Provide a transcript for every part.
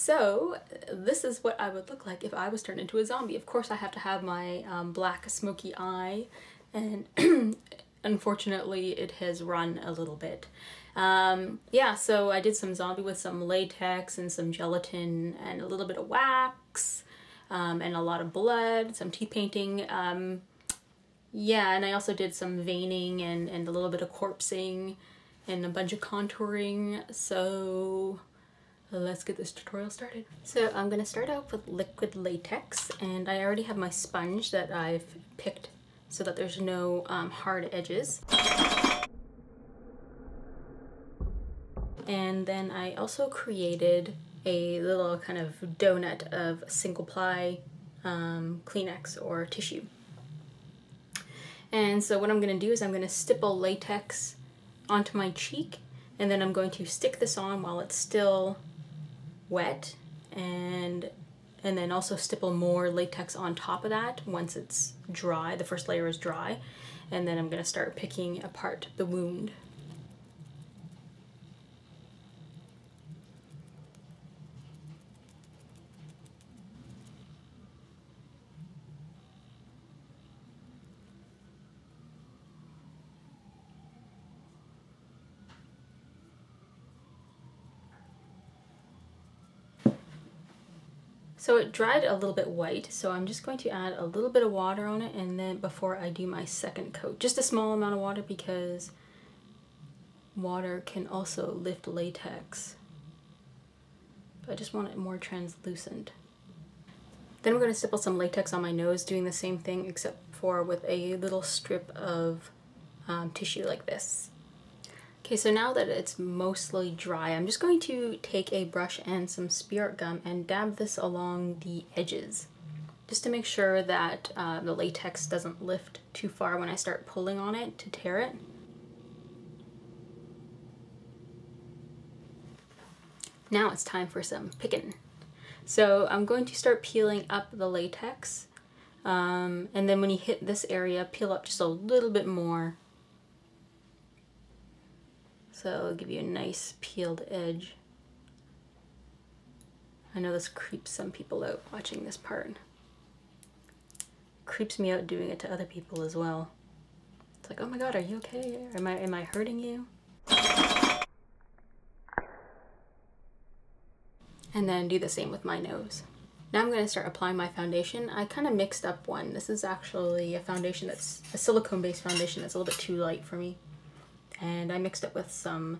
So this is what I would look like if I was turned into a zombie. Of course I have to have my black smoky eye, and unfortunately it has run a little bit. Yeah, so I did some zombie with some latex and some gelatin and a little bit of wax, and a lot of blood, some teeth painting. Yeah, and I also did some veining and a little bit of corpsing and a bunch of contouring. So let's get this tutorial started. So I'm gonna start out with liquid latex, and I already have my sponge that I've picked so that there's no hard edges. And then I also created a little kind of donut of single-ply Kleenex or tissue. And so what I'm gonna do is I'm gonna stipple latex onto my cheek, and then I'm going to stick this on while it's still wet, and then also stipple more latex on top of that once it's dry, the first layer is dry, and then I'm gonna start picking apart the wound. So it dried a little bit white, so I'm just going to add a little bit of water on it, and then before I do my second coat, just a small amount of water because water can also lift latex. But I just want it more translucent. Then we're going to stipple some latex on my nose, doing the same thing except for with a little strip of tissue like this. Okay, so now that it's mostly dry, I'm just going to take a brush and some spirit gum and dab this along the edges, just to make sure that the latex doesn't lift too far when I start pulling on it to tear it. Now it's time for some picking. So I'm going to start peeling up the latex, and then when you hit this area, peel up just a little bit more. So it'll give you a nice peeled edge. I know this creeps some people out watching this part. Creeps me out doing it to other people as well. It's like, oh my god, are you okay? Am I hurting you? And then do the same with my nose. Now I'm going to start applying my foundation. I kind of mixed up one. This is actually a foundation that's a silicone-based foundation that's a little bit too light for me. And I mixed it with some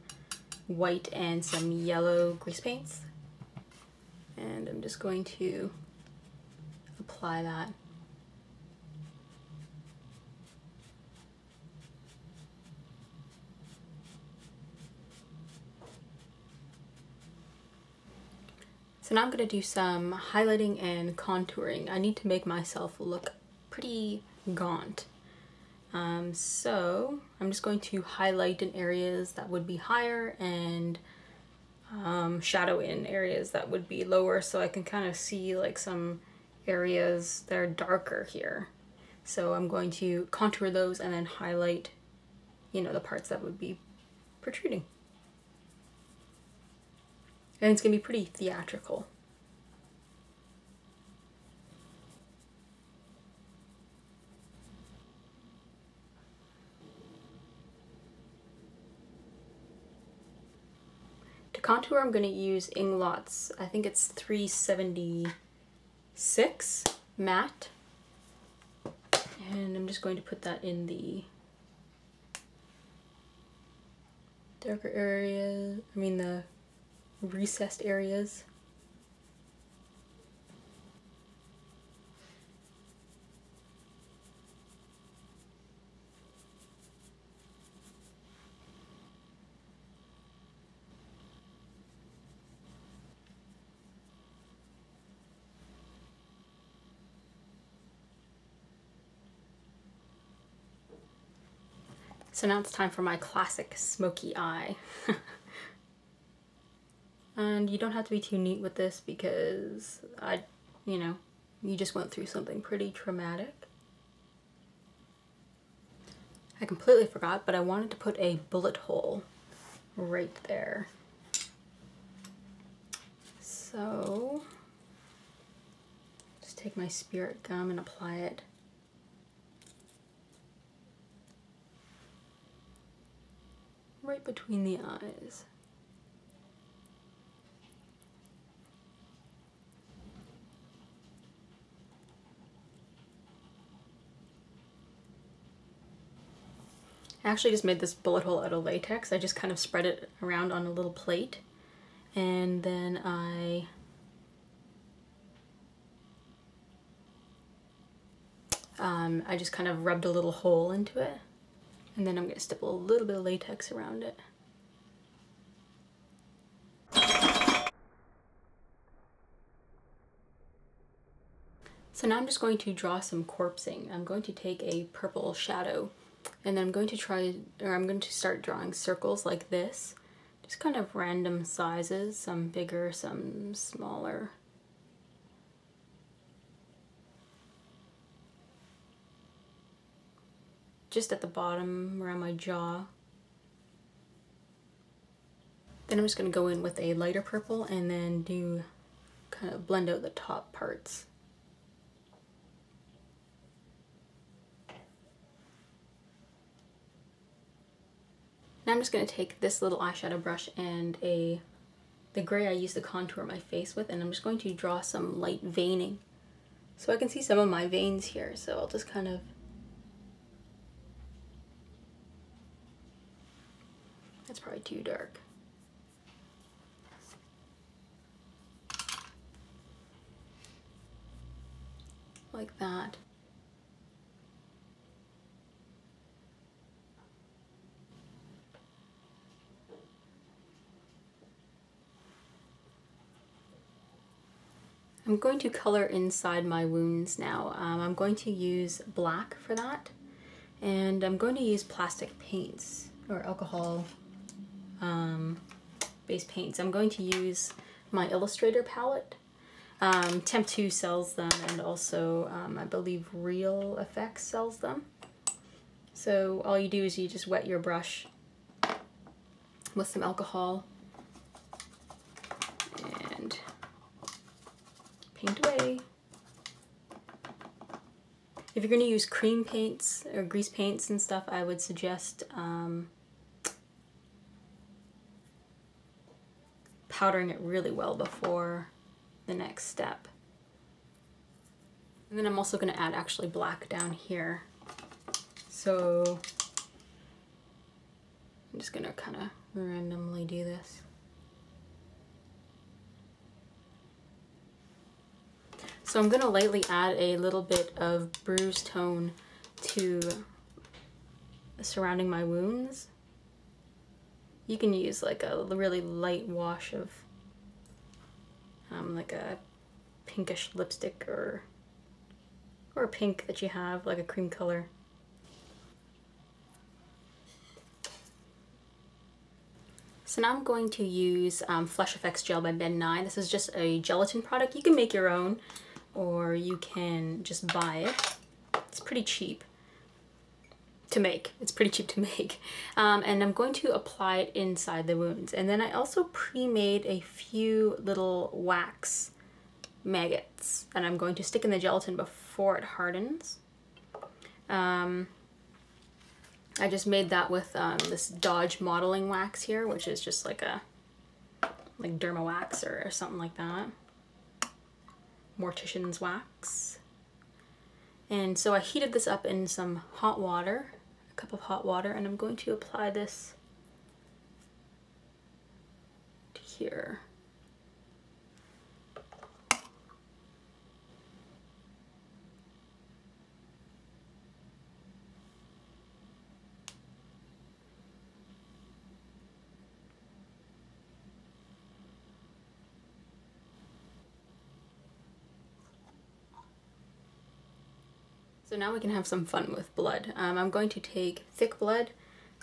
white and some yellow grease paints. And I'm just going to apply that. So now I'm going to do some highlighting and contouring. I need to make myself look pretty gaunt. So I'm just going to highlight in areas that would be higher and shadow in areas that would be lower, so I can kind of see like some areas that are darker here. So I'm going to contour those and then highlight, you know, the parts that would be protruding. And it's gonna be pretty theatrical. To contour, I'm going to use Inglot's, I think it's 376 matte. And I'm just going to put that in the darker areas, the recessed areas. So now it's time for my classic smoky eye. And you don't have to be too neat with this because you just went through something pretty traumatic. I completely forgot, but I wanted to put a bullet hole right there. So just take my Spirit Gum and apply it right between the eyes. I actually just made this bullet hole out of latex. I just kind of spread it around on a little plate, and then I just kind of rubbed a little hole into it, and then I'm going to stipple a little bit of latex around it. So now I'm just going to draw some corpsing. I'm going to take a purple shadow, and then I'm going to start drawing circles like this. Just kind of random sizes, some bigger, some smaller. Just at the bottom around my jaw. Then I'm just going to go in with a lighter purple and then kind of blend out the top parts. Now I'm just going to take this little eyeshadow brush and the gray I used to contour my face with, and I'm just going to draw some light veining. So I can see some of my veins here, so I'll just kind of that's probably too dark. Like that. I'm going to color inside my wounds now. I'm going to use black for that, and I'm going to use plastic paints or alcohol based paints. I'm going to use my Illustrator palette. Temp 2 sells them, and also I believe Real Effects sells them. So all you do is you just wet your brush with some alcohol and paint away. If you're going to use cream paints or grease paints and stuff, I would suggest powdering it really well before the next step. And then I'm also going to add actually black down here. So I'm just going to kind of randomly do this. So I'm going to lightly add a little bit of bruise tone to surrounding my wounds. You can use like a really light wash of like a pinkish lipstick or a pink that you have, like a cream color. So now I'm going to use Flesh Effects Gel by Nye. This is just a gelatin product. You can make your own, or you can just buy it. It's pretty cheap to make. It's pretty cheap to make. And I'm going to apply it inside the wounds. And then I also pre-made a few little wax maggots that I'm going to stick in the gelatin before it hardens. I just made that with this Dodge modeling wax here, which is just like Derma wax or something like that. Mortician's wax. And so I heated this up in some hot water, a cup of hot water, and I'm going to apply this to here. So now we can have some fun with blood. I'm going to take thick blood,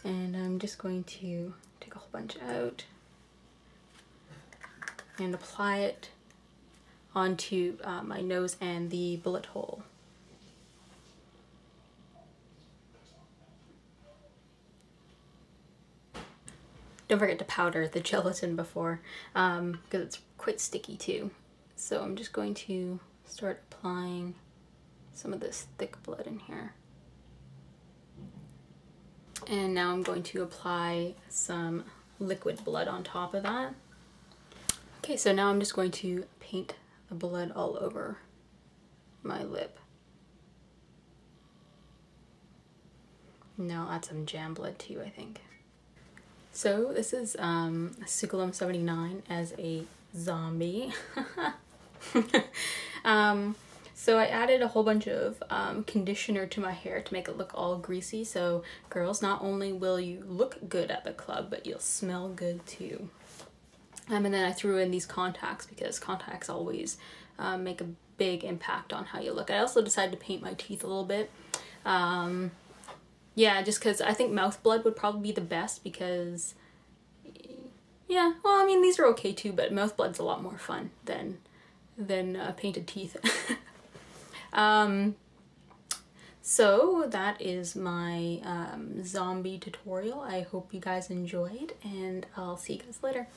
and I'm just going to take a whole bunch out and apply it onto my nose and the bullet hole. don't forget to powder the gelatin before, because it's quite sticky too. So I'm just going to start applying some of this thick blood in here. And now I'm going to apply some liquid blood on top of that. Okay, so now I'm just going to paint the blood all over my lip. Now I'll add some jam blood too, I think. So this is Silicone 79 as a zombie. So I added a whole bunch of conditioner to my hair to make it look all greasy. So girls, not only will you look good at the club, but you'll smell good too. And then I threw in these contacts because contacts always make a big impact on how you look. I also decided to paint my teeth a little bit. Yeah, just because I think mouth blood would probably be the best because, yeah, well, I mean, these are okay too, but mouth blood's a lot more fun than painted teeth. So that is my zombie tutorial. I hope you guys enjoyed, and I'll see you guys later.